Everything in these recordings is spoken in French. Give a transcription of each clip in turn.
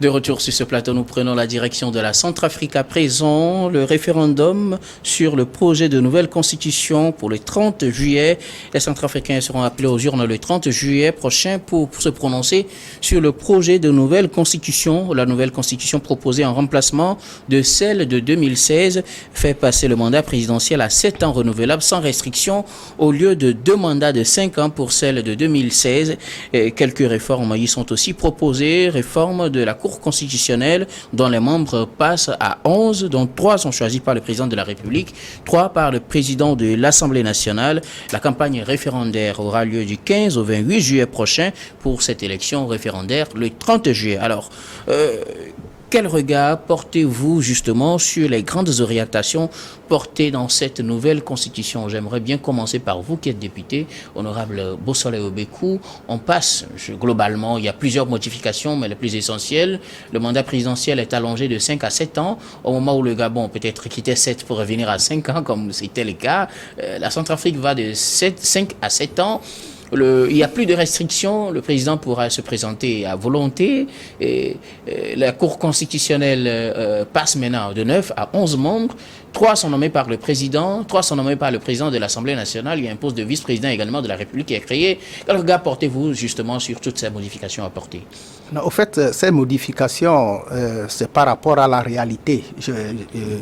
De retour sur ce plateau, nous prenons la direction de la Centrafrique à présent. Le référendum sur le projet de nouvelle constitution pour le 30 juillet. Les Centrafricains seront appelés aux urnes le 30 juillet prochain pour se prononcer sur le projet de nouvelle constitution. La nouvelle constitution proposée en remplacement de celle de 2016 fait passer le mandat présidentiel à 7 ans renouvelable sans restriction au lieu de 2 mandats de 5 ans pour celle de 2016. Et quelques réformes y sont aussi proposées. Réforme de la Cour constitutionnelle dont les membres passent à 11, dont 3 sont choisis par le président de la République, 3 par le président de l'Assemblée nationale. La campagne référendaire aura lieu du 15 au 28 juillet prochain pour cette élection référendaire le 30 juillet. Alors, quel regard portez-vous justement sur les grandes orientations portées dans cette nouvelle constitution? J'aimerais bien commencer par vous qui êtes député, honorable Bossolé Obekou. On passe, globalement, il y a plusieurs modifications, mais les plus essentielles. Le mandat présidentiel est allongé de 5 à 7 ans, au moment où le Gabon peut-être quittait 7 pour revenir à 5 ans, comme c'était le cas. La Centrafrique va de 5 à 7 ans. Il n'y a plus de restrictions, le président pourra se présenter à volonté. Et la Cour constitutionnelle passe maintenant de 9 à 11 membres. 3 sont nommés par le président, 3 sont nommés par le président de l'Assemblée nationale. Il y a un poste de vice-président également de la République qui est créé. Quel regard portez-vous justement sur toutes ces modifications apportées? Non, au fait, ces modifications, c'est par rapport à la réalité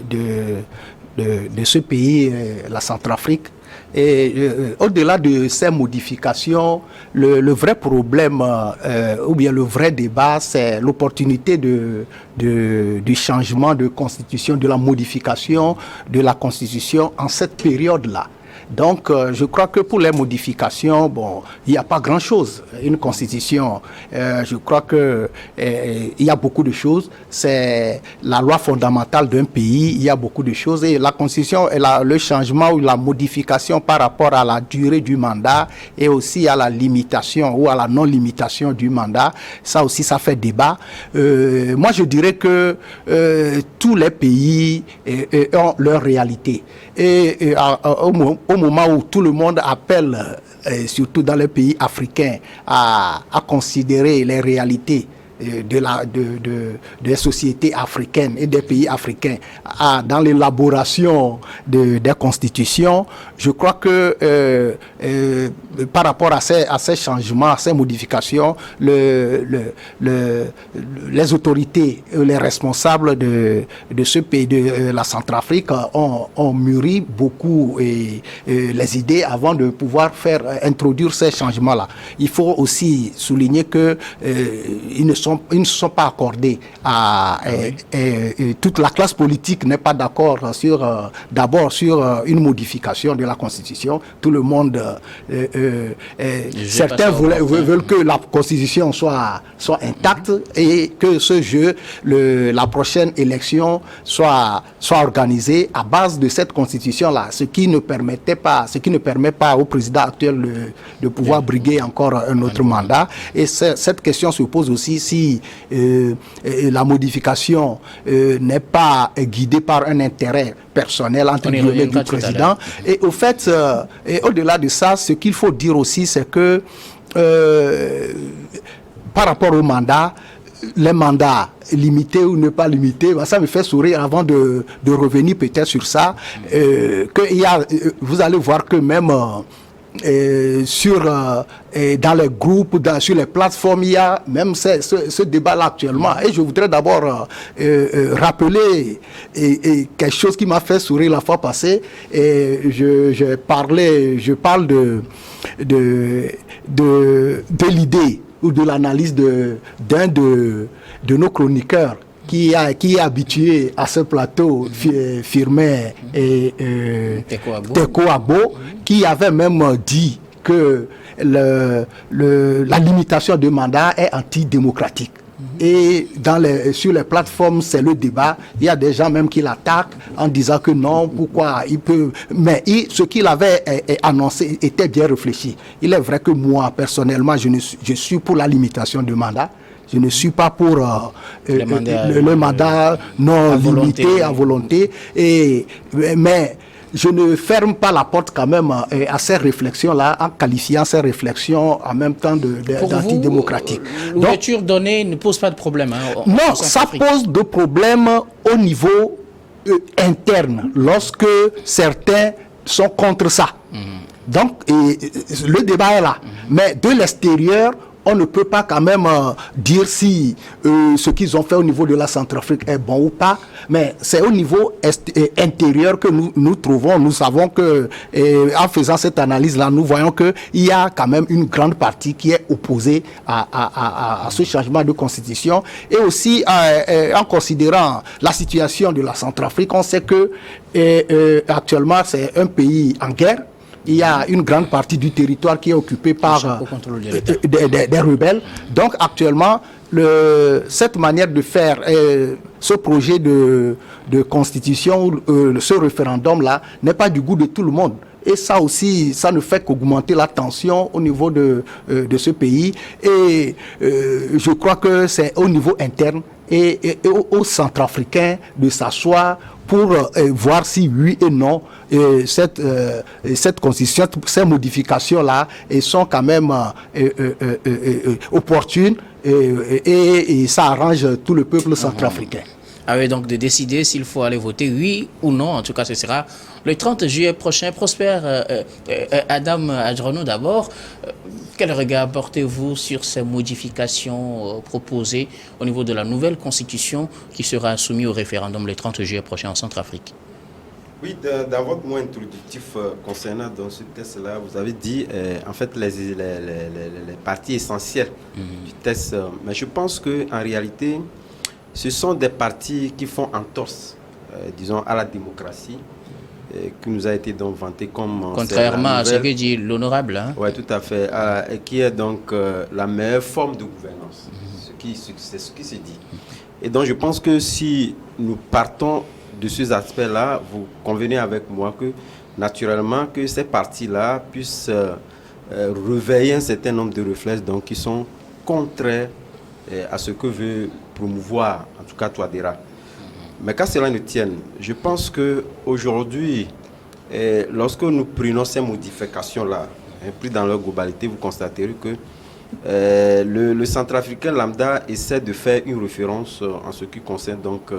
de ce pays, la Centrafrique. Et au-delà de ces modifications, le vrai problème ou bien le vrai débat, c'est l'opportunité du changement de constitution, de la modification de la constitution en cette période-là. Donc, je crois que pour les modifications, bon, il n'y a pas grand-chose. Une constitution, je crois que il y a beaucoup de choses. C'est la loi fondamentale d'un pays. Il y a beaucoup de choses. Et la constitution, le changement ou la modification par rapport à la durée du mandat et aussi à la limitation ou à la non-limitation du mandat, ça aussi, ça fait débat. Moi, je dirais que tous les pays ont leur réalité. Et au moment où tout le monde appelle, surtout dans les pays africains, à considérer les réalités des sociétés africaines et des pays africains dans l'élaboration des constitutions, je crois que par rapport à ces changements, à ces modifications, les autorités, les responsables de ce pays, de la Centrafrique, ont mûri beaucoup les idées avant de pouvoir introduire ces changements-là. Il faut aussi souligner que ils ne sont pas accordés toute la classe politique n'est pas d'accord d'abord sur une modification de la Constitution. Tout le monde, certains veulent que la Constitution soit intacte et que ce jeu, la prochaine élection soit organisée à base de cette Constitution-là, ce qui ne permet pas au président actuel de pouvoir briguer encore un autre mandat. Et cette question se pose aussi si la modification n'est pas guidée par un intérêt personnel entre guillemets du président. Et au fait, au-delà de ça, ce qu'il faut dire aussi, c'est que par rapport au mandat, les mandats limités ou ne pas limités, ça me fait sourire avant de revenir peut-être sur ça. Vous allez voir que même dans les groupes, sur les plateformes, il y a même ce débat-là actuellement. Et je voudrais d'abord rappeler quelque chose qui m'a fait sourire la fois passée. Et je parle de l'idée ou de l'analyse d'un de nos chroniqueurs qui est habitué à ce plateau, Firmin et Teko Abo, qui avait même dit que la limitation de mandat est antidémocratique. Et sur les plateformes, c'est le débat. Il y a des gens même qui l'attaquent en disant que non, pourquoi il peut... Mais ce qu'il avait annoncé était bien réfléchi. Il est vrai que moi, personnellement, je suis pour la limitation de mandat. Je ne suis pas pour le mandat non limité à volonté. Mais je ne ferme pas la porte quand même à ces réflexions-là, en qualifiant ces réflexions en même temps d'antidémocratiques. L'ouverture donnée ne pose pas de problème. Non, ça pose de problèmes au niveau interne, lorsque certains sont contre ça. Donc, le débat est là. Mais de l'extérieur, on ne peut pas quand même dire si ce qu'ils ont fait au niveau de la Centrafrique est bon ou pas, mais c'est au niveau intérieur que nous trouvons, nous savons que, en faisant cette analyse-là, nous voyons qu'il y a quand même une grande partie qui est opposée à ce changement de constitution. Et aussi, en considérant la situation de la Centrafrique, on sait que actuellement, c'est un pays en guerre. Il y a une grande partie du territoire qui est occupée par des rebelles. Donc actuellement, cette manière de faire ce projet de constitution, ce référendum-là, n'est pas du goût de tout le monde. Et ça aussi, ça ne fait qu'augmenter la tension au niveau de ce pays. Et je crois que c'est au niveau interne et aux Centrafricains de s'asseoir pour voir si oui et non cette constitution, ces modifications-là sont quand même opportunes et ça arrange tout le peuple centrafricain. Ah oui, donc de décider s'il faut aller voter oui ou non. En tout cas, ce sera le 30 juillet prochain. Prosper Adam Adjrono d'abord. Quel regard portez-vous sur ces modifications proposées au niveau de la nouvelle constitution qui sera soumise au référendum le 30 juillet prochain en Centrafrique? Oui, dans votre mot introductif concernant dans ce test-là, vous avez dit en fait les parties essentielles du test. Mais je pense qu'en réalité, ce sont des parties qui font entorse, disons, à la démocratie, qui nous a été donc vantée comme... Contrairement à ce que dit l'honorable. Hein? Oui, tout à fait. Et qui est donc la meilleure forme de gouvernance. C'est ce qui se dit. Et donc, je pense que si nous partons de ces aspects-là, vous convenez avec moi que, naturellement, que ces parties-là puissent réveiller un certain nombre de réflexes donc, qui sont contraires à ce que veut promouvoir, en tout cas, Touadéra. Mais qu'à cela ne tienne, je pense qu'aujourd'hui, lorsque nous prenons ces modifications-là, pris dans leur globalité, vous constaterez que le centrafricain lambda essaie de faire une référence en ce qui concerne donc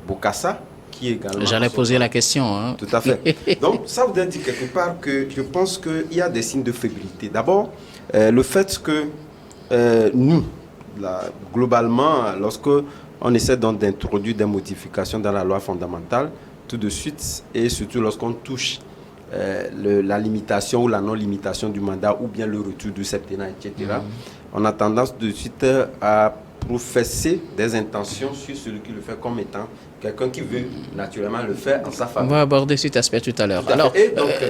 Bokassa, qui est également... J'allais poser la question. Hein. Tout à fait. Donc, ça voudrait dire quelque part que je pense qu'il y a des signes de fébrilité. D'abord, le fait que nous, globalement, lorsque on essaie donc d'introduire des modifications dans la loi fondamentale, tout de suite, et surtout lorsqu'on touche la limitation ou la non-limitation du mandat ou bien le retour du septennat, etc., on a tendance de suite à professer des intentions sur celui qui le fait comme étant quelqu'un qui veut naturellement le faire en sa faveur. On va aborder cet aspect tout à l'heure. Alors,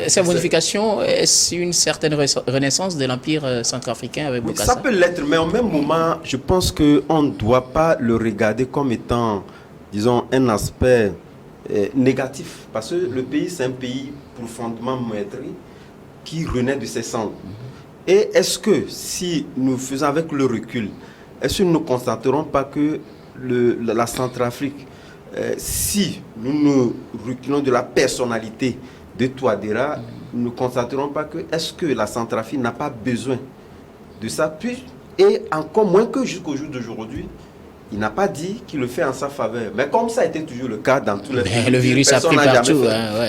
ces modifications, est-ce une certaine renaissance de l'Empire centrafricain avec Bokassa? Ça peut l'être, mais au même moment, je pense qu'on ne doit pas le regarder comme étant, disons, un aspect négatif. Parce que le pays, c'est un pays profondément meurtri qui renaît de ses cendres. Et est-ce que, si nous faisons avec le recul, est-ce que nous ne constaterons pas que la Centrafrique, si nous nous reculons de la personnalité de Touadéra, nous ne constaterons pas que est-ce que la Centrafrique n'a pas besoin de ça, puis, et encore moins que jusqu'au jour d'aujourd'hui, il n'a pas dit qu'il le fait en sa faveur. Mais comme ça a été toujours le cas dans tous les pays, le virus a pris partout.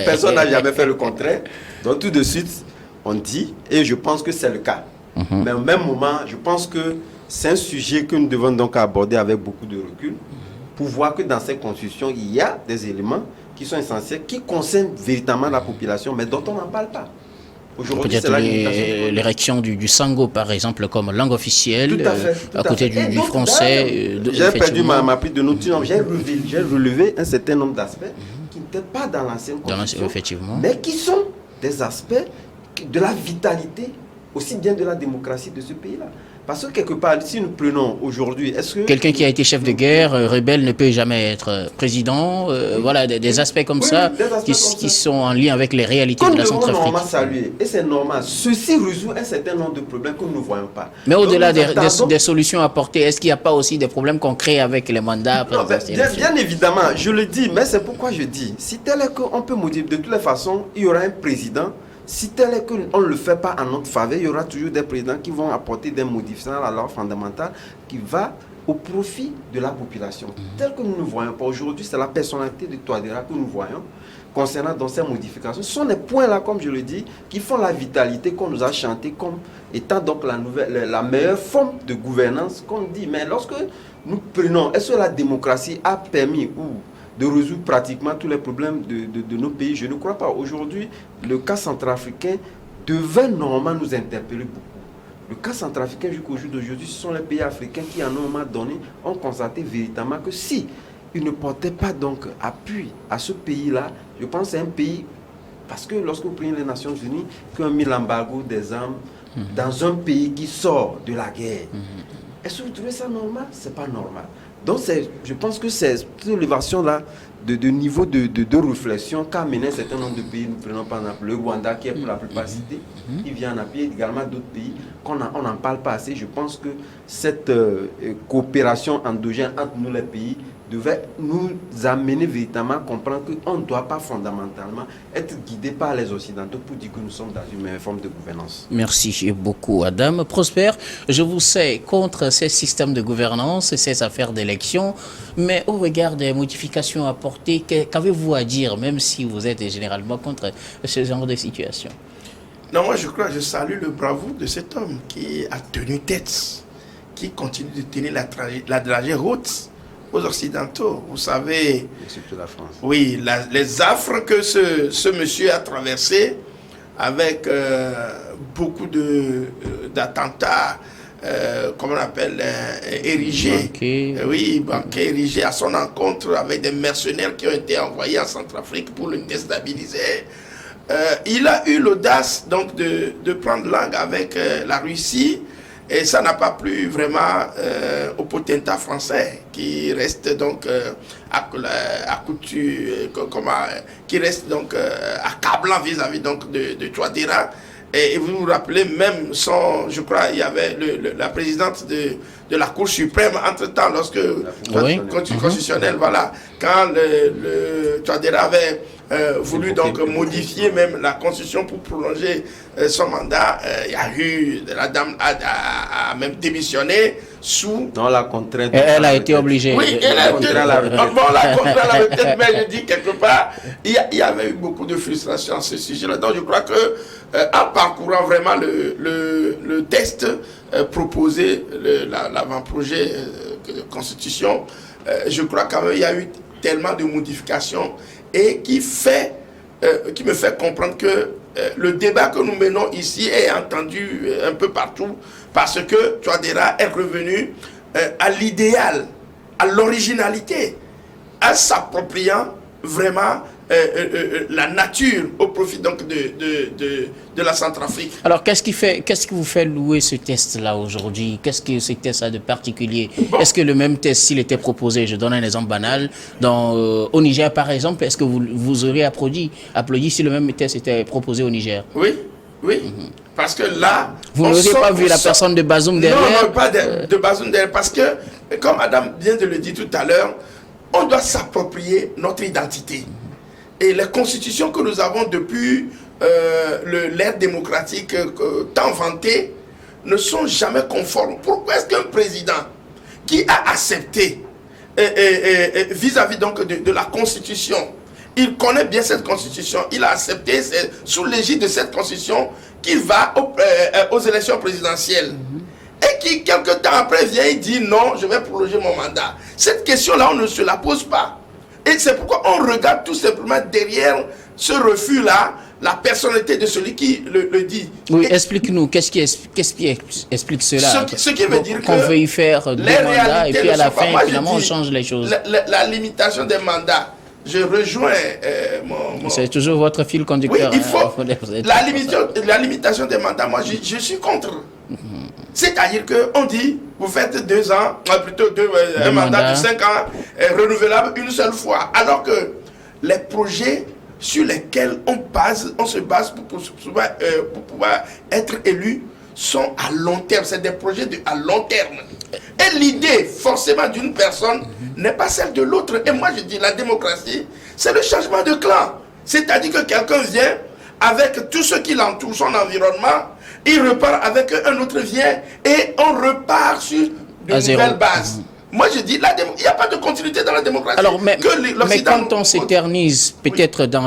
Personne n'a jamais fait le contraire. Donc tout de suite, on dit, et je pense que c'est le cas. Mais au même moment, je pense que c'est un sujet que nous devons donc aborder avec beaucoup de recul pour voir que dans cette constitution, il y a des éléments qui sont essentiels, qui concernent véritablement la population, mais dont on n'en parle pas. Aujourd'hui, c'est l'érection du sango, par exemple, comme langue officielle, à côté du français. J'ai perdu ma prise de notes. J'ai relevé un certain nombre d'aspects qui n'étaient pas dans l'ancienne constitution, effectivement, mais qui sont des aspects de la vitalité, aussi bien de la démocratie de ce pays-là. Parce que quelque part, si nous prenons aujourd'hui, est-ce que... Quelqu'un qui a été chef de guerre, rebelle, ne peut jamais être président. Voilà, des aspects comme ça, des aspects qui sont en lien avec les réalités de la Centrafrique. Nous devons normalement saluer, et c'est normal. Ceci résout un certain nombre de problèmes que nous ne voyons pas. Mais au-delà des solutions apportées, est-ce qu'il n'y a pas aussi des problèmes concrets avec les mandats bien évidemment, je le dis, mais c'est pourquoi je dis, si tel est qu'on peut modifier, de toutes les façons, il y aura un président. Si tel est qu'on ne le fait pas en notre faveur, il y aura toujours des présidents qui vont apporter des modifications à la loi fondamentale qui va au profit de la population. Tel que nous ne voyons pas aujourd'hui, c'est la personnalité de Touadéra que nous voyons concernant dans ces modifications. Ce sont des points-là, comme je le dis, qui font la vitalité qu'on nous a chanté comme étant donc la meilleure forme de gouvernance qu'on dit. Mais lorsque nous prenons, est-ce que la démocratie a permis ou de résoudre pratiquement tous les problèmes de nos pays? Je ne crois pas. Aujourd'hui, le cas centrafricain devait normalement nous interpeller beaucoup. Le cas centrafricain jusqu'au jour d'aujourd'hui, ce sont les pays africains qui, à un moment donné, ont constaté véritablement que si ils ne portaient pas donc appui à ce pays-là, je pense que c'est un pays, parce que lorsque vous prenez les Nations Unies, qui ont mis l'embargo des armes dans un pays qui sort de la guerre, est-ce que vous trouvez ça normal? C'est pas normal. Donc je pense que c'est cette élévation-là de niveau de réflexion qu'a mené un certain nombre de pays. Nous prenons par exemple le Rwanda qui est pour la plupart cité, qui vient en appui, également d'autres pays on n'en parle pas assez. Je pense que cette coopération endogène entre nous les pays devait nous amener véritablement à comprendre qu'on ne doit pas fondamentalement être guidé par les Occidentaux pour dire que nous sommes dans une meilleure forme de gouvernance. Merci beaucoup, Adam. Prosper, je vous sais contre ces systèmes de gouvernance et ces affaires d'élection, mais au regard des modifications apportées, qu'avez-vous à dire, même si vous êtes généralement contre ce genre de situation? Non, moi je salue le bravoure de cet homme qui a tenu tête, qui continue de tenir la dragée haute aux Occidentaux. Vous savez, et surtout la France. Oui, les affres que ce monsieur a traversé avec beaucoup d'attentats, comment on appelle, érigés. Banquets érigés à son encontre avec des mercenaires qui ont été envoyés en Centrafrique pour le déstabiliser. Il a eu l'audace donc de prendre langue avec la Russie. Et ça n'a pas plu vraiment au potentat français qui reste donc qui reste donc accablant vis-à-vis donc de Touadéra. Et vous vous rappelez même je crois, il y avait la présidente de la Cour suprême entre-temps, lorsque constitutionnelle, voilà, quand le Touadéra avait voulu donc modifier même la constitution pour prolonger son mandat, il y a eu, la dame a même démissionné sous... Non, la contrainte... Elle a été obligée. Oui, elle a été... Bon, la contrainte avait peut-être, mais je dis quelque part, il y avait eu beaucoup de frustration à ce sujet-là. Donc je crois que en parcourant vraiment le texte proposé, l'avant-projet de constitution, je crois quand même il y a eu tellement de modifications et qui me fait comprendre que le débat que nous menons ici est entendu un peu partout, parce que Touadéra est revenu à l'idéal, à l'originalité, en s'appropriant vraiment la nature au profit donc de la Centrafrique. Alors qu'est-ce qui vous fait louer ce test-là aujourd'hui? Qu'est-ce que ce test a de particulier? Est-ce que le même test, s'il était proposé, je donne un exemple banal, au Niger par exemple, est-ce que vous auriez applaudi si le même test était proposé au Niger? Oui. Parce que là... Vous n'auriez pas vu la personne de Bazoum derrière? Non, pas de Bazoum derrière, parce que, comme Adam vient de le dire tout à l'heure, on doit s'approprier notre identité. Et les constitutions que nous avons depuis l'ère démocratique tant vantée ne sont jamais conformes. Pourquoi est-ce qu'un président qui a accepté vis-à-vis donc de la constitution, il connaît bien cette constitution, il a accepté, c'est sous l'égide de cette constitution qu'il va aux élections présidentielles. Et qui, quelque temps après, vient et dit non, je vais prolonger mon mandat. Cette question-là, on ne se la pose pas. Et c'est pourquoi on regarde tout simplement derrière ce refus-là, la personnalité de celui qui le dit. Oui, explique-nous, qu'est-ce qui explique cela? Ce qui veut dire qu'on veut y faire deux mandats et puis à la fin, finalement, on change les choses. La limitation des mandats, je rejoins C'est toujours votre fil conducteur. Oui, il faut... La limitation des mandats, moi, je suis contre. C'est-à-dire qu'on dit, vous faites 2 ans, plutôt un mandat de 5 ans, renouvelable une seule fois. Alors que les projets sur lesquels on se base pour pouvoir être élu sont à long terme. C'est des projets à long terme. Et l'idée, forcément, d'une personne n'est pas celle de l'autre. Et moi, je dis, la démocratie, c'est le changement de clan. C'est-à-dire que quelqu'un vient avec tout ce qui l'entoure, son environnement, il repart avec un autre vient et on repart sur de nouvelles bases. Moi, je dis, il n'y a pas de continuité dans la démocratie. Alors, mais quand on s'éternise, peut-être dans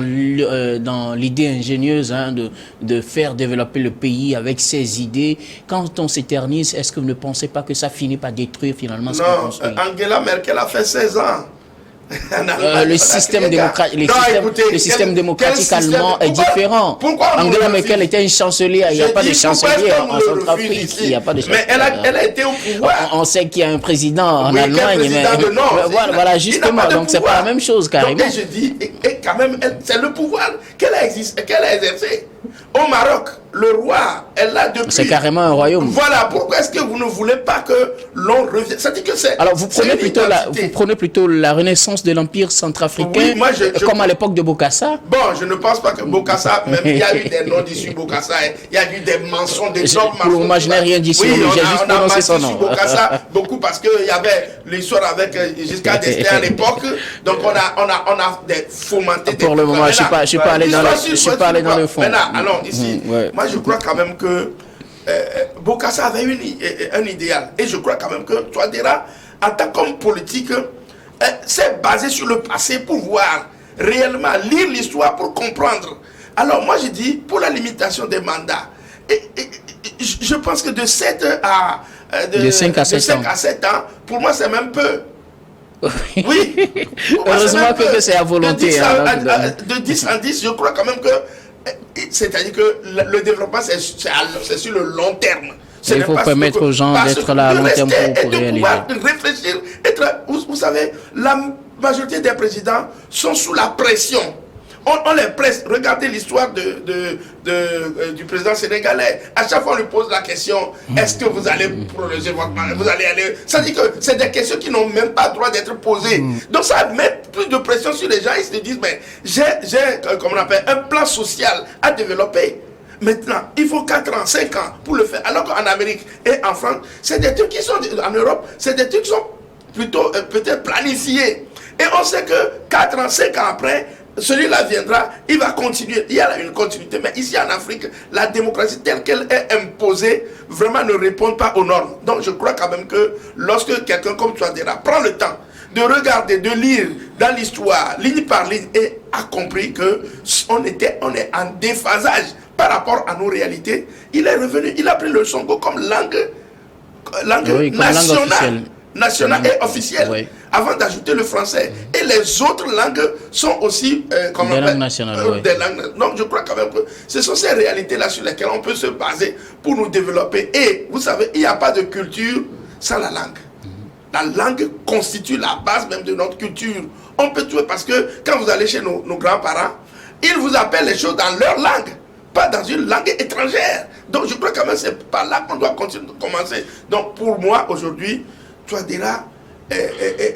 l'idée ingénieuse de faire développer le pays avec ses idées, quand on s'éternise, est-ce que vous ne pensez pas que ça finit par détruire finalement ce qu'on construit? Angela Merkel a fait 16 ans. Le système démocratique allemand est différent. Angela Merkel était une chancelière. Il n'y a pas de chancelier en Centrafrique. Il n'y a pas de chancelier. Mais elle a été au pouvoir. On sait qu'il y a un président en Allemagne. Voilà, justement. Donc, c'est pas la même chose, carrément. Donc, je dis, et quand même, c'est le pouvoir qu'elle a exercé. Au Maroc, le roi, elle a depuis... C'est carrément un royaume. Voilà, pourquoi est-ce que vous ne voulez pas que l'on revienne? Ça dit que c'est... Alors, vous prenez plutôt la renaissance de l'Empire centrafricain, oui, moi comme à l'époque de Bokassa? Bon, je ne pense pas que Bokassa, même il y a eu des noms d'issus Bokassa, il y a eu des mensonges, des noms mensonges. Pour moi, je n'ai rien dit sur lui, j'ai juste prononcé son nom. Bokassa beaucoup parce qu'il y avait l'histoire avec Giscard d'Estaing à l'époque, donc on a fomenté des... Pour le moment, je ne suis pas allé dans le fond. Maintenant, allons ici. Moi, je crois quand même que Bokassa avait un idéal. Et je crois quand même que Touadéra, en tant qu'homme politique, s'est basé sur le passé pour voir réellement, lire l'histoire pour comprendre. Alors moi, je dis, pour la limitation des mandats, je pense que de 5 à 7 ans, pour moi, c'est même peu. Oui. Heureusement que c'est à volonté. De 10 en 10, je crois quand même que... C'est-à-dire que le développement, c'est sur le long terme. Il faut permettre aux gens d'être là à long terme pour réaliser. Réfléchir. Vous savez, la majorité des présidents sont sous la pression. On les presse. Regardez l'histoire du président sénégalais. À chaque fois, on lui pose la question, est-ce que vous allez prolonger votre mandat? Vous allez aller... Ça dit que c'est des questions qui n'ont même pas le droit d'être posées. Donc ça met plus de pression sur les gens. Ils se disent, mais j'ai comme on appelle, un plan social à développer. Maintenant, il faut 4 ans, 5 ans pour le faire. Alors qu'en Amérique et en France, c'est des trucs qui sont... En Europe, c'est des trucs qui sont plutôt peut-être planifiés. Et on sait que 4 ans, 5 ans après... Celui-là viendra, il va continuer. Il y a une continuité. Mais ici en Afrique, la démocratie telle qu'elle est imposée, vraiment ne répond pas aux normes. Donc je crois quand même que lorsque quelqu'un comme Touadéra prend le temps de regarder, de lire dans l'histoire, ligne par ligne, et a compris qu'on est en déphasage par rapport à nos réalités, il est revenu, il a pris le Songo comme langue nationale et officielle. Oui. Avant d'ajouter le français. Et les autres langues sont aussi des langues nationales. Des langues. Donc je crois quand même que ce sont ces réalités-là sur lesquelles on peut se baser pour nous développer. Et vous savez, il n'y a pas de culture sans la langue. La langue constitue la base même de notre culture. On peut trouver parce que quand vous allez chez nos grands-parents, ils vous appellent les choses dans leur langue, pas dans une langue étrangère. Donc je crois quand même que c'est par là qu'on doit commencer. Donc pour moi, aujourd'hui, Touadéra,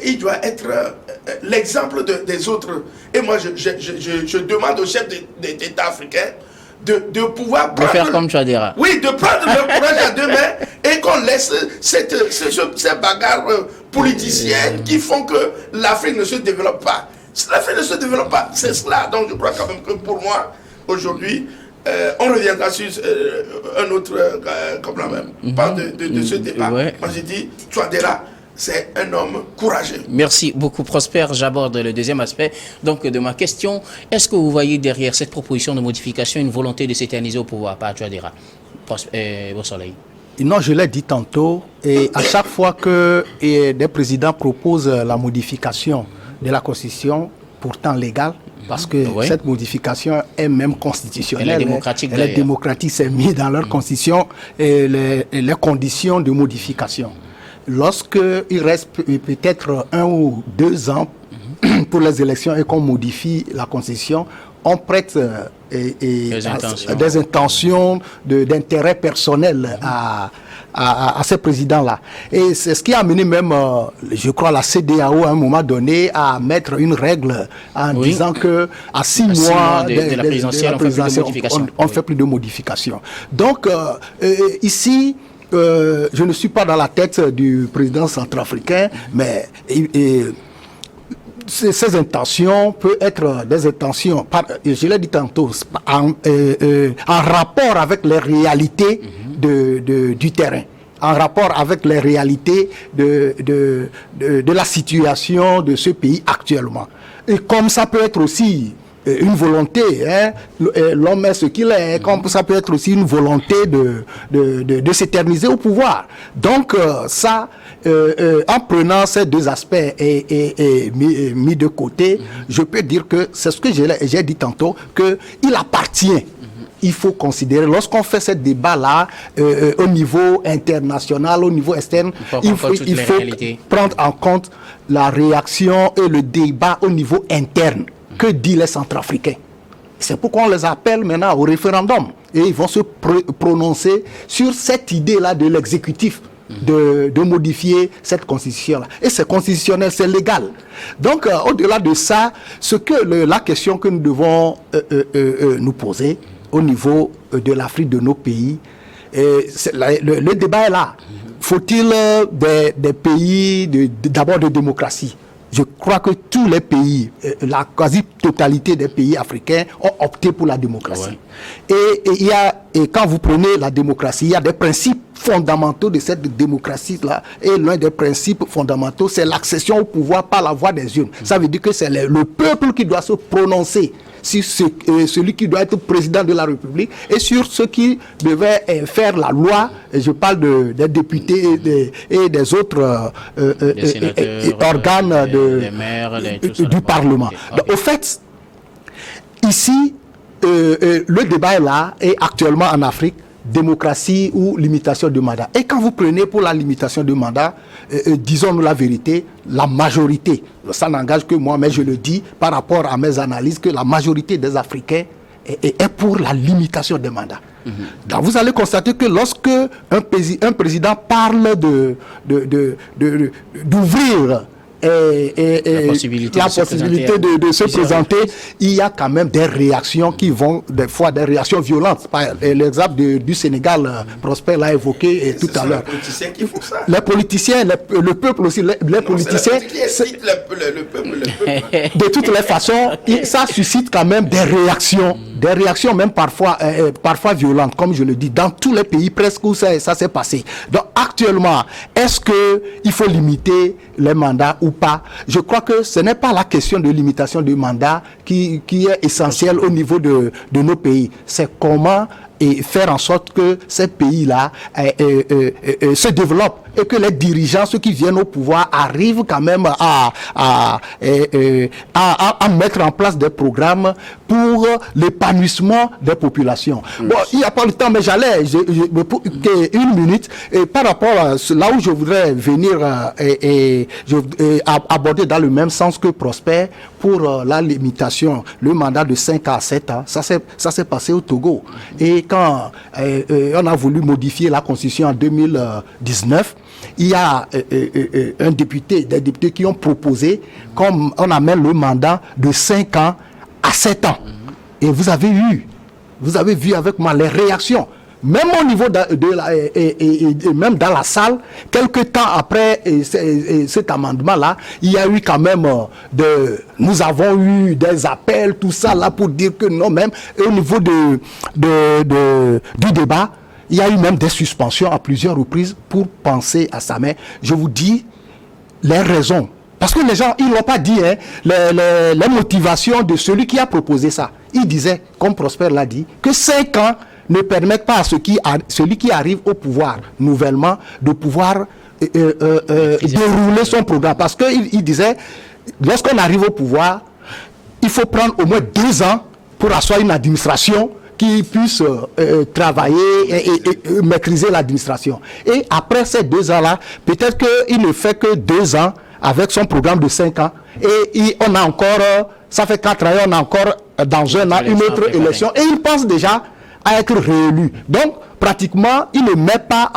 il doit être l'exemple des autres. Et moi, je demande aux chefs d'État africains de pouvoir prendre... De faire comme Touadéra. Oui, de prendre leur courage à 2 mains et qu'on laisse ces bagarres politiciennes qui font que l'Afrique ne se développe pas. L'Afrique ne se développe pas, c'est cela. Donc je crois quand même que pour moi, aujourd'hui, on reviendra sur un autre part de ce débat. Ouais. Moi j'ai dit, Touadéra, c'est un homme courageux. Merci beaucoup, Prosper. J'aborde le deuxième aspect donc, de ma question. Est-ce que vous voyez derrière cette proposition de modification une volonté de s'éterniser au pouvoir par Touadéra? Beausoleil. Non, je l'ai dit tantôt. Et à chaque fois que des présidents proposent la modification de la Constitution, pourtant légale, parce que cette modification est même constitutionnelle. Elle est démocratique. Elle est démocratique, c'est mis dans leur constitution et les conditions de modification. Lorsqu'il reste peut-être 1 ou 2 ans pour les élections et qu'on modifie la constitution, on prête des intentions d'intérêt personnel à ces présidents-là. Et c'est ce qui a amené même, je crois, la CEDEAO à un moment donné à mettre une règle en disant que à 6 mois de la présidentielle, on ne fait plus de modifications. Donc, ici, je ne suis pas dans la tête du président centrafricain, mais ces intentions peuvent être des intentions, je l'ai dit tantôt, en rapport avec les réalités du terrain, en rapport avec les réalités de la situation de ce pays actuellement. Et comme ça peut être aussi une volonté, l'homme est ce qu'il est, comme ça peut être aussi une volonté de s'éterniser au pouvoir. Donc ça, en prenant ces deux aspects et mis de côté, je peux dire que c'est ce que j'ai dit tantôt, qu'il appartient. Il faut considérer, lorsqu'on fait ce débat-là, au niveau international, au niveau externe, il faut prendre en compte la réaction et le débat au niveau interne. Que disent les Centrafricains? C'est pourquoi on les appelle maintenant au référendum. Et ils vont se prononcer sur cette idée-là de l'exécutif de modifier cette constitution-là. Et c'est constitutionnel, c'est légal. Donc, au-delà de ça, la question que nous devons nous poser au niveau de l'Afrique, de nos pays, le débat est là. Faut-il des pays d'abord de démocratie? Je crois que tous les pays, la quasi-totalité des pays africains ont opté pour la démocratie. Ouais. Et quand vous prenez la démocratie, il y a des principes fondamentaux de cette démocratie-là. Et l'un des principes fondamentaux, c'est l'accession au pouvoir par la voie des urnes. Ça veut dire que c'est le peuple qui doit se prononcer sur celui qui doit être président de la République et sur ceux qui devaient faire la loi. Je parle des députés et des autres organes du Parlement. Donc, au fait, ici, le débat est là, et actuellement en Afrique, démocratie ou limitation de mandat. Et quand vous prenez pour la limitation de mandat, disons-nous la vérité, la majorité, ça n'engage que moi, mais je le dis par rapport à mes analyses, que la majorité des Africains est pour la limitation des mandats. Donc vous allez constater que lorsque un président parle d'ouvrir la possibilité de se présenter, il y a quand même des réactions qui vont, des fois des réactions violentes. L'exemple du Sénégal, Prosper l'a évoqué tout à l'heure. Les politiciens, le peuple aussi, les politiciens, de toutes les façons, ça suscite quand même des réactions même parfois violentes, comme je le dis, dans tous les pays presque où ça s'est passé. Donc actuellement, est-ce qu'il faut limiter les mandats ou pas? Je crois que ce n'est pas la question de limitation du mandat qui est essentielle au niveau de nos pays. C'est comment faire en sorte que ces pays-là se développent et que les dirigeants, ceux qui viennent au pouvoir, arrivent quand même à mettre en place des programmes pour l'épanouissement des populations. Bon, il n'y a pas le temps, mais une minute, par rapport à là où je voudrais venir aborder dans le même sens que Prosper pour la limitation, le mandat de 5 à 7 ans, ça s'est passé au Togo. Et quand on a voulu modifier la Constitution en 2019, il y a des députés qui ont proposé, comme on amène le mandat de 5 ans à 7 ans. Et vous avez vu avec moi les réactions. Même au niveau même dans la salle, quelques temps après cet amendement-là, il y a eu quand même nous avons eu des appels, tout ça là pour dire que non, même au niveau du débat, il y a eu même des suspensions à plusieurs reprises pour penser à ça. Mais je vous dis les raisons. Parce que les gens, ils n'ont pas dit les motivations de celui qui a proposé ça. Il disait, comme Prosper l'a dit, que 5 ans ne permettent pas à celui qui arrive au pouvoir nouvellement de pouvoir dérouler son programme. Parce qu'il disait, lorsqu'on arrive au pouvoir, il faut prendre au moins 2 ans pour asseoir une administration qui puisse travailler et maîtriser l'administration. Et après ces 2 ans-là, peut-être qu'il ne fait que 2 ans avec son programme de 5 ans. Et on a encore, ça fait 4 ans, on a encore dans un an une autre élection et il pense déjà à être réélu. Donc, pratiquement, il ne met pas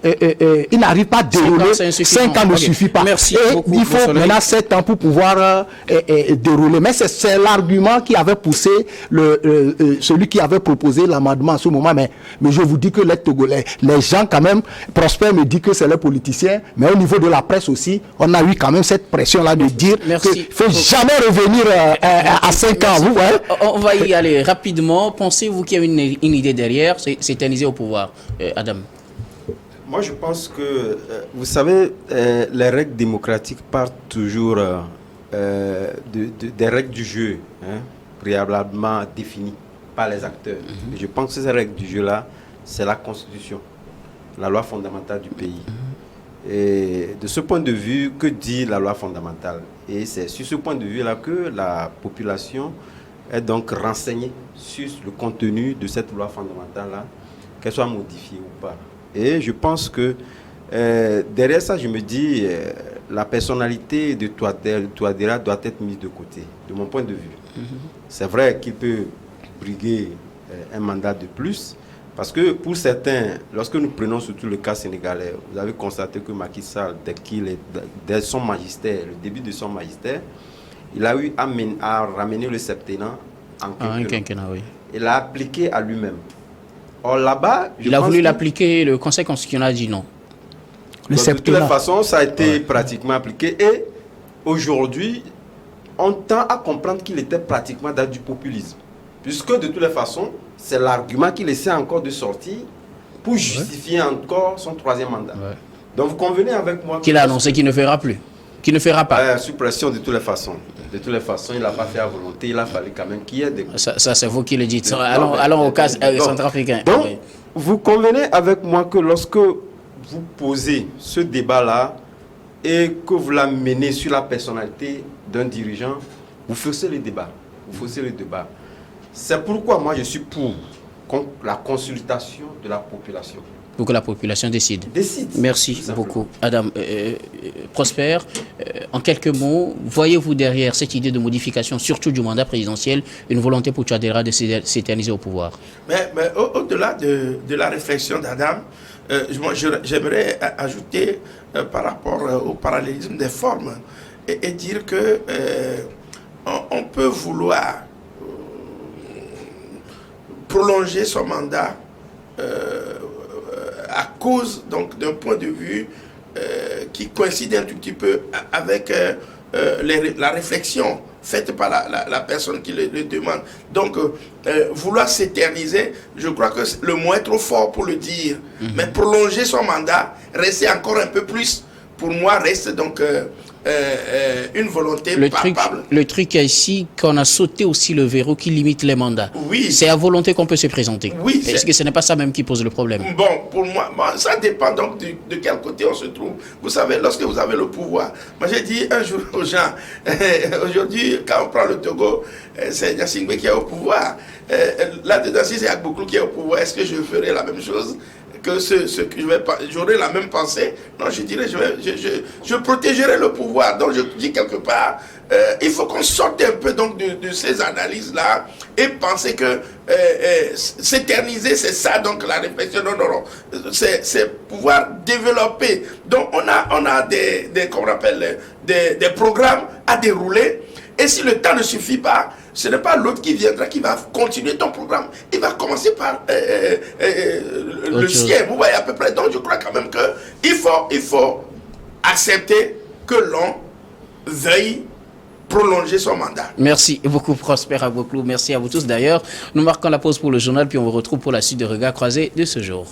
il n'arrive pas à dérouler. 5 ans ne suffit pas. Merci et beaucoup, il faut maintenant 7 ans pour pouvoir dérouler. Mais c'est l'argument qui avait poussé celui qui avait proposé l'amendement à ce moment. Mais je vous dis que les Togolais, les gens quand même, Prosper me dit que c'est les politiciens, mais au niveau de la presse aussi, on a eu quand même cette pression-là de dire qu'il ne faut jamais revenir à 5 ans. Vous voyez? On va y aller rapidement. Pensez-vous qu'il y a une idée derrière? C'est s'éterniser au pouvoir. Adam. Moi, je pense que, vous savez, les règles démocratiques partent toujours des règles du jeu, hein, préalablement définies par les acteurs. Et je pense que ces règles du jeu-là, c'est la Constitution, la loi fondamentale du pays. Et de ce point de vue, que dit la loi fondamentale? Et c'est sur ce point de vue-là que la population est donc renseignée sur le contenu de cette loi fondamentale-là, qu'elle soit modifiée ou pas. Et je pense que derrière ça, je me dis, la personnalité de Touadéra doit être mise de côté, de mon point de vue. C'est vrai qu'il peut briguer un mandat de plus, parce que pour certains, lorsque nous prenons surtout le cas sénégalais, vous avez constaté que Macky Sall, dès son magistère, le début de son magistère, il a eu à ramener le septennat en quinquennat. Oui. Il l'a appliqué à lui-même. Or là-bas, il a voulu l'appliquer, le Conseil constitutionnel a dit non. De toutes les façons, ça a été pratiquement appliqué. Et aujourd'hui, on tend à comprendre qu'il était pratiquement dans du populisme. Puisque de toutes les façons, c'est l'argument qu'il essaie encore de sortir pour justifier encore son 3e mandat. Donc vous convenez avec moi qu'il a annoncé qu'il ne fera plus, qu'il ne fera pas. Suppression de toutes les façons. De toutes les façons, il n'a pas fait à volonté. Il a fallu quand même qu'il y ait des... Ça c'est vous qui le dites. Allons au cas centrafricain. Donc, vous convenez avec moi que lorsque vous posez ce débat-là et que vous l'amenez sur la personnalité d'un dirigeant, vous faussez le débat. C'est pourquoi moi je suis pour la consultation de la population. Pour que la population décide. Merci beaucoup. Adam, Prosper, en quelques mots, voyez-vous derrière cette idée de modification, surtout du mandat présidentiel, une volonté pour Touadéra de s'éterniser au pouvoir? Mais au-delà de la réflexion d'Adam, j'aimerais ajouter par rapport au parallélisme des formes et dire que on peut vouloir prolonger son mandat à cause donc d'un point de vue qui coïncide un tout petit peu avec la réflexion faite par la personne qui le demande. Donc, vouloir s'éterniser, je crois que le mot est trop fort pour le dire. Mais prolonger son mandat, rester encore un peu plus, pour moi, reste donc une volonté palpable. Le truc ici, qu'on a sauté aussi le verrou qui limite les mandats. Oui. C'est à volonté qu'on peut se présenter. Oui. Est-ce que ce n'est pas ça même qui pose le problème? Bon, pour moi, ça dépend donc de quel côté on se trouve. Vous savez, lorsque vous avez le pouvoir, moi j'ai dit un jour aux gens, aujourd'hui, quand on prend le Togo, c'est Gnassingbé qui est au pouvoir. Là-dedans, si c'est Agboklou qui est au pouvoir, est-ce que je ferai la même chose que ce que j'aurais la même pensée? Non, je dirais, je protégerai le pouvoir. Donc je dis quelque part, il faut qu'on sorte un peu donc de ces analyses-là et penser que s'éterniser, c'est ça donc la réflexion. Non. C'est pouvoir développer. Donc on a des programmes à dérouler. Et si le temps ne suffit pas, ce n'est pas l'autre qui viendra qui va continuer ton programme. Il va commencer par le sien. Vous voyez à peu près. Donc je crois quand même qu'il faut accepter que l'on veuille prolonger son mandat. Merci beaucoup Prosper Agboklou. Merci à vous tous d'ailleurs. Nous marquons la pause pour le journal puis on vous retrouve pour la suite de Regards croisés de ce jour.